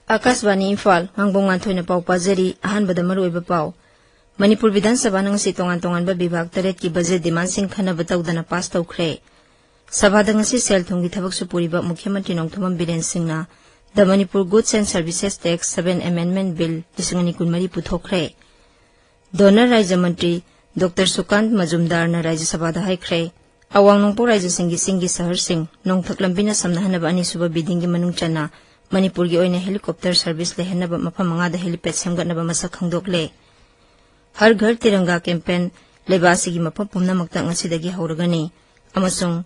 Akaswani Imphal Ngangbam Nganthoi na pau pajari ahanbada maruoiba pau Manipur Vidhan Sabha nang si tongan-tongan ba bibhag taret ki budget demand sing khanaba tawdana pass tawkhre Sabhada ngasi sel thonggi thabak su puriba Mukhy Mantri Nongthamam Biren Singhna the Manipur Goods and Services Tax 7 Amendment Bill 2023 puthokre Donor Rajya Mantri Dr. Sukant Majumdar na Rajya Sabha da haikre awang nongpo Rajya Singi Sahar Singh Nongthak lambina samnahanaba ani suba bidding gi manung chana Manipur gi oina helicopter service lehenaba mafam manga da helipad semgatnaba masak khangdokle Har Ghar Tiranga campaign lebasi gi mafam pumnamakta ngasidagi hauragani amasung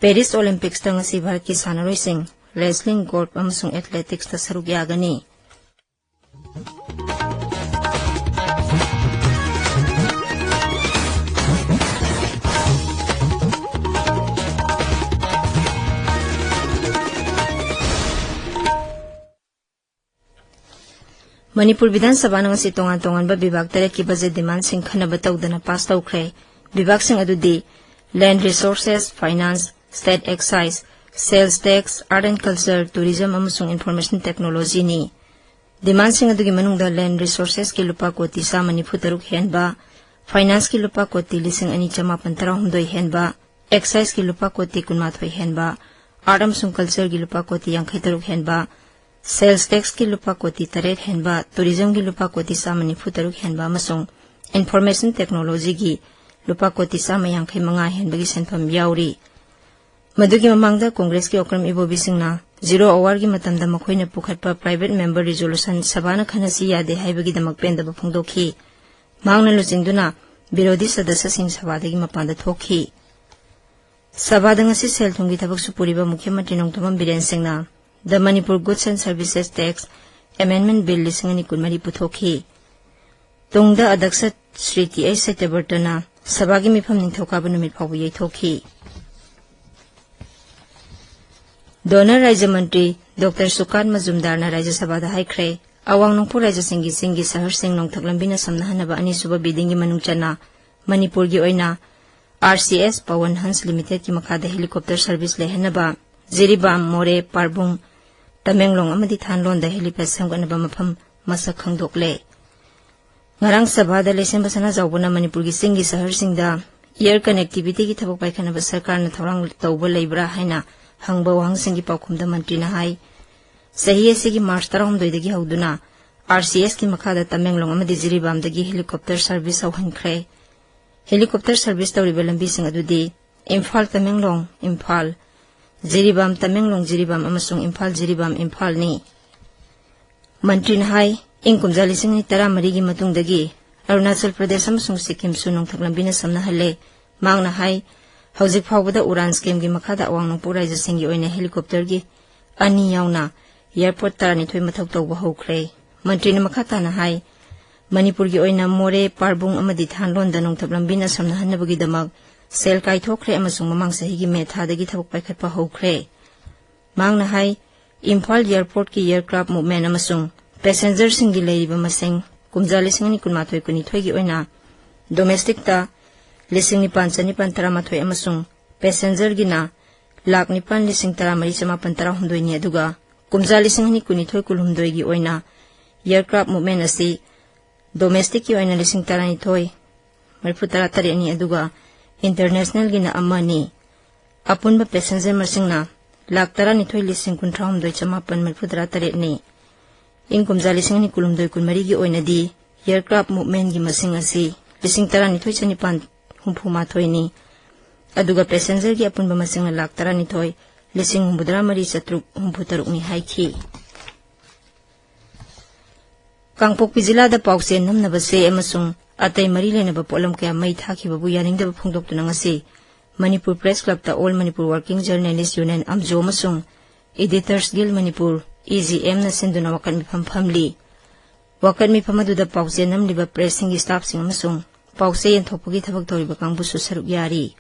Paris Olympics ta ngasi Bharat ki sanaroi sing wrestling golf amasung athletics ta saruk yagani Manipur Vidhan Sabha nang si tongan-tongan ba bibhag taret ki budget demand sing khanaba tawdana pass tawkhre bibhag sing adudi land resources finance state excise sales tax art and culture tourism amasung information technology ni demand sing adugi manungda land resources ki lupa koti sa manifu taruk henba finance ki lupa koti lising ani chama pantara humdoi henba excise ki lupa koti kunmathoi henba art amasung culture ki lupa koti yang khaitaruk henba Sales tax ki lupa koti taret henba, tourism ki lupa koti sama ni futaruk henba masong, information technology ki lupa koti sama yang kay mga henba ki senpam yauri. Madugi mamangda Congress ki okram ibo bising na, 0 hour ki matamda makoy na pukhat pa private member resolution sabana khanasi yade hay bagi da magpenda ba pungdokhi. Maang na lusing duna, birodi sadasa sing sabada ki mapanda thokhi. Sabada nga si sel thonggi tabak supuri ba Mukhy Mantri Nongthamam Biren Singh na, The Manipur Goods and Services Tax Amendment Bill 2023 puthokhi. Tungda Adaksat Sri T.A. Satyavartana Sabagi Mifam Ningthokaba numit phabu yaithokhi. Donor Rajya Mantri Dr. Sukant Majumdar na Rajya Sabha da haikre awang nongpo Rajya Singi Sahar Singh Nongthak lambina samnahanaba ani suba bidding gi manung chana Manipur gi oina RCS Pawan Hans Limited ki makhada helicopter service lehenaba Jiribam More Parbung Tamenglong amadi thanlon da helipad samganaba mafam masak khangdokle ngarang sabha da lesen basana jawbona Manipur gi Singi Sahar Singh da air connectivity ki thabak paikhanaba sarkar na thorang tawba leibra haina hangba wang singi paukhum da mantri na hai sahi ase gi March 12 dagi hauduna RCS ki makhada Tamenglong amadi Jiribam dagi helicopter service awhankre helicopter service tawriba lambi sing adudi Imphal Tamenglong Imphal Jiribam Tamenglong Jiribam amasung Imphal Jiribam Imphal ni Mantri na hai ingkumja lising ni tara marigi matungdagi Arunachal Pradesh amasung Sikkim su nongthak lambina samnahale maang na hai hawjik phawbada uran scheme gi makhada awang nongpo Rajya Singh gi oina helicopter gi ani yauna airport tarani thoi mathok tawba hokre Mantri na makhata na hai Manipur gi oina More Parbung amadi thanlon da nongthak lambina samnahanabagi damak sel kai thokre amasung mamang sahi gi metha dagi thabuk paikhat pa hokre mang na hai Imphal airport ki aircraft movement amasung passenger sing gi leiba masing kumja lising ni kunmathoi kuni thoi gi oina domestic ta lising ni panchani pantara mathoi amasung passenger gi na lakh ni pan lising tara mari chama pantara humdoi ni aduga kumja lising ni kuni thoi kulhumdoi gi oina aircraft movement asi domestic ki oina lising tara ni thoi marfu tara tari ni aduga International gina amani apunba passenger masing na laktara ni thoi lising kunthram doi chamapan marfudra taret ni ingkumja lising ni kulumdoi kunmari gi oina di aircraft movement gi masing asi lising tara ni thoi chanipan humphuma thoi ni aduga passenger gi apunba masing na laktara ni thoi lising humbudra mari chatruk humphutaruk ni haikhi Kangpokpi jila da pawse namnaba se amasung Atay mari lenaba polam kaya may thakibabu yaningdaba phungdoktu ngasi Manipur Press Club ta All Manipur Working Journalists Union amjo masung Editors Guild Manipur EGM na senduna wakan mifam family wakan mifam aduda pawse namliba press singi staff sing masung pawse yanthokpagi thabak toriba kangbu susaruk yari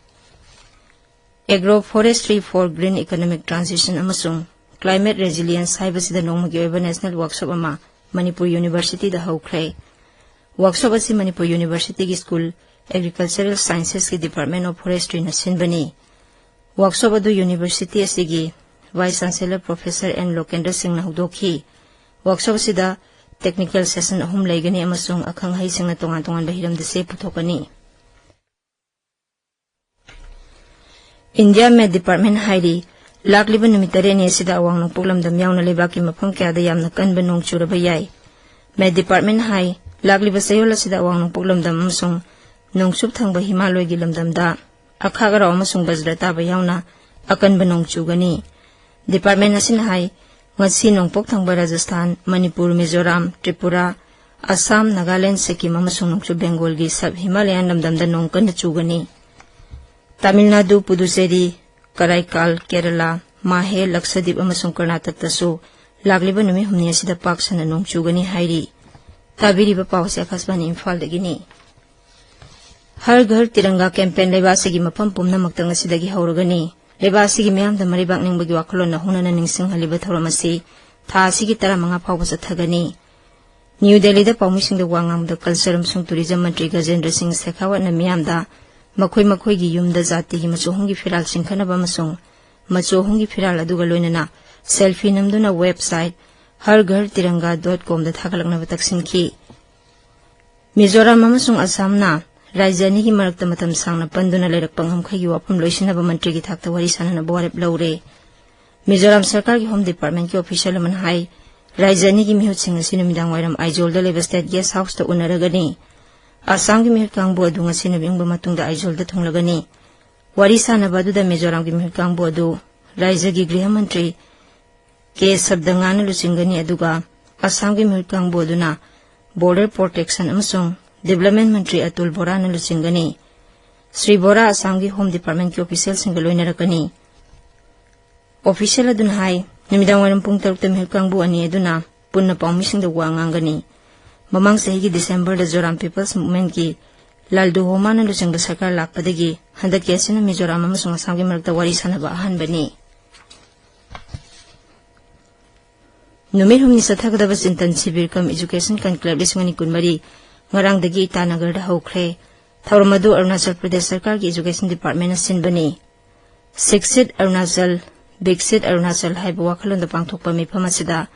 Agroforestry for Green Economic Transition amasung Climate Resilience haibasida nongmagi oiba national workshop ama Manipur University da hawkre Workshop asi Manipur University ki School Agricultural Sciences ki Department of Forestry na sinbani. Workshop adu University asi ki Vice Chancellor Professor N. Lokendra Singh na hudokhi. Workshop सिदा technical session अहुम लेगनी अमसुंग अखंग हईसिंगना तोंगान तोंगान Bahiram दसे पुथोकनी India में department हाइरी लाकलिब नुमित तरेनी सिदा अवांग नोंपोक लमदम यावना लेबाकी मफम क्यादा यामना कनबा नोंग चुरबा याई में department high लाकलिब सयोल सिदा अवांग नोंपोक लमदम अमसुंग नोंगसुब थंगबा हिमालयगी लमदमदा अखागरा अमसुंग बज्र ताबा यावना अकनबा नोंग चुगनी department असिना high ngasi nongpok thangba Rajasthan, Manipur, Mizoram, Tripura, Assam, Nagaland, Sikkim amasung nongchu Bengal gi sub Himalayan lamdamda nongkan chugani. Tamil Nadu, Puducherry, Karaikal, Kerala, Mahe, Lakshadweep amasung Karnataka tasu lagliba numi humni asida paksana nongchugani hairi. Tabiriba pawse akasbani Imphal dagini. Har Ghar Tiranga campaign lebasigi mafam pumna maktang asidagi hauragani. लेबासी मैम मरीबाक निंबगी वाखलोन हुनना निंगसिंग हलिबा थौरमसी थासिगी तरा मंगा फावबा चथगनी न्यू दिल्ली दा पाउमिसिंग दा वांगाम दा कल्चर अमसुंग टूरिज्म मंत्री गजेंद्र सिंह शेखावत न मियाम दा मखोई मखोईगी युमदा जातिगी मचोहुंगी फिराल सिंखनबा अमसुंग मचोहुंगी फिराल अदुगा लोइनना सेल्फी नमदुना वेबसाइट harghartiranga.com दा थागलकनबा तकसिंखी मिजोराम अमसुंग असमना राज्यनी की मरकता मतम सांगना पंदुना लेरक पंगम खगी वाफम लोइसिनबा मंत्री की थाकता वारी सानना बोरेप लौरे मिजोराम सरकार की होम डिपार्टमेंट की ऑफिशियल मन हाई राज्यनी की मिहुत सिंह असि नुमिदांग वाइरम आइजोल दा लेबा स्टेट गेस्ट हाउस ता उनरगनी आसाम की मिहुत कांगबो अदुंग असि नुबिंगबा मतुंगदा आइजोल दा थुंगलगनी वारी सानबा अदुदा मिजोराम की मिहुत कांगबो अदु राज्य की गृह मंत्री के शब्दंगान लुचिंगनी अदुगा आसाम की मिहुत कांगबो अदुना बॉर्डर प्रोटेक्शन अमसुंग डेवलपमेंट मंत्री अतुल बोरा न लुचिंगनी श्री बोरा असम की होम डिपार्टमेंट की ऑफिशियल सिंग लोइनरकनी ऑफिशियल अदुन हाई निमिदांग वारम पुंग तरुक मिहुत कांगबो अनि अदुना पुन्ना पाउमिसिंग द वांगांगनी ममांग सही की दिसंबर द जोराम पीपल्स मूवमेंट की लालदु होमा न लुचिंग सरकार लाकपदगी हंदक केसिन मिजोराम अमसुंग असम की मरकता वारी सानबा अहनबनी नुमिर हुमनि सथगदबा चिंतन शिविर कम एजुकेशन कनक्लेव लिसिंगनी कुनमरी ngarangdagi Itanagar da hokre thawramadu Arunachal Pradesh Sarkar ki Education Department sinbani Siksit Arunachal Biksit Arunachal haiba wakhalon da pangthokpa mifam asida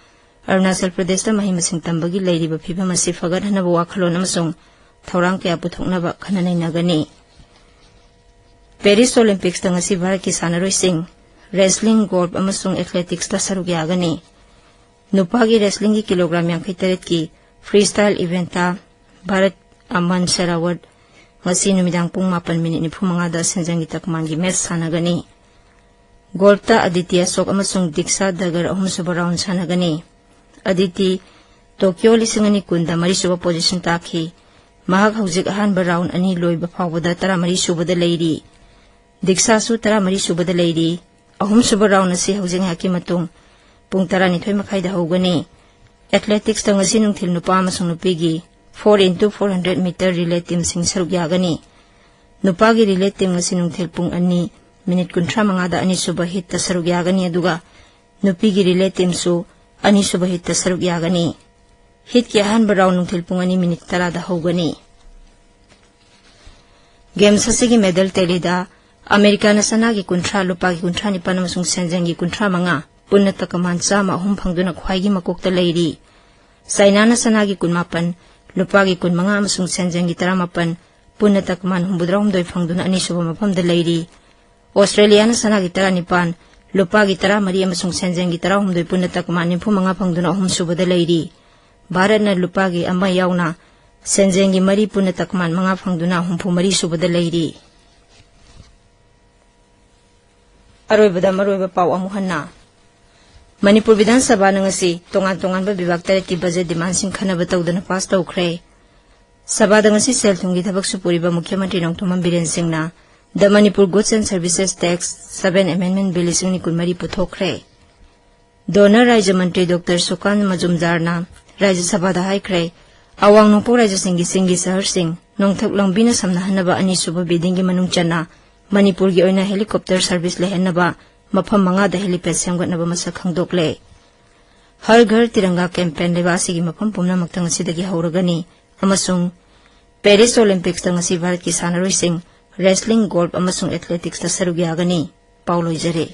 Arunachal Pradesh da mahimasing tambagi leiriba phibam asi fagadhanaba wakhalon amasung thawrang kaya puthoknaba khananai nagani Paris Olympics da ngasi Bharat ki sanaroising wrestling golf amasung athletics da saruk yagani nupagi wrestling ki kilogram 53 ki freestyle event ta Bharat Aman Sherawat ngasi numidang pung 8 minute ni phumanga da senjangi takmangi match sanagani golta aditya sok amasung diksa dagar ahum suba round sanagani aditi tokyo lisingani kunda mari suba position takhi mahak haujik ahan ba round ani loiba phawda tara mari suba da leiri diksa su tara mari suba da leiri ahum suba round asi haujing haki matung pung tara ni thoi makhai da hogani athletics ta ngasi nungthil nupa amasung nupigi 4x400 meter relay team sing saruk yagani nupagi relay team ngasi nungthil pung ani minute kuntra manga da ani suba hit ta saruk yagani aduga nupigi relay team su ani suba hit ta saruk yagani hit ki ahan baraw nungthil pung ani minute tara da hogani games asigi medal telida america na sana gi kuntra lupagi kuntra ni panamasung senjangi kuntra manga punna takaman sama hum phangduna khwaigi makok ta leiri saina na sana gi kunmapan lupagi kun manga amasung senjangi 18 punna takman humbudra humdoi phangduna ani suba mafam da leiri australia na sana gi 19 lupagi 13 amasung senjangi 10 humdoi punna takman nimfu manga phangduna hum suba da leiri bharat na lupagi ama yauna senjangi mari punna takman manga phangduna humfu mari suba da leiri aroibada maroiba paw amuhanna Manipur Vidhan Sabha ngasi tongan ba bibak taret ki budget demand sing khana batawdana pass tawkhre Sabha ngasi sel thungi thabak supuri ba Mukhyamantri Nongthoman Biren Singh na the Manipur Goods and Services Tax 7 Amendment Bill sing ni kunmari puthokre Donor Rajya Mantri Dr. Sukan Majumdar na Rajya Sabha da haikre awang nongpo Rajya Singi Sahar Singh nongthak langbina samna hanaba ani suba biding gi manung chana Manipur gi oina helicopter service lehenaba मफम मंगा the helipad सेमगतनब मसक खंगदोकले हर घर तिरंगा campaign लेबासी की मफम पुमना मक्तंग सिदगी हौरगनी अमसुंग Paris Olympics तंग भारत की सानरोइसिंग wrestling golf अमसुंग athletics ता Serug यागनी पाउलोइजरे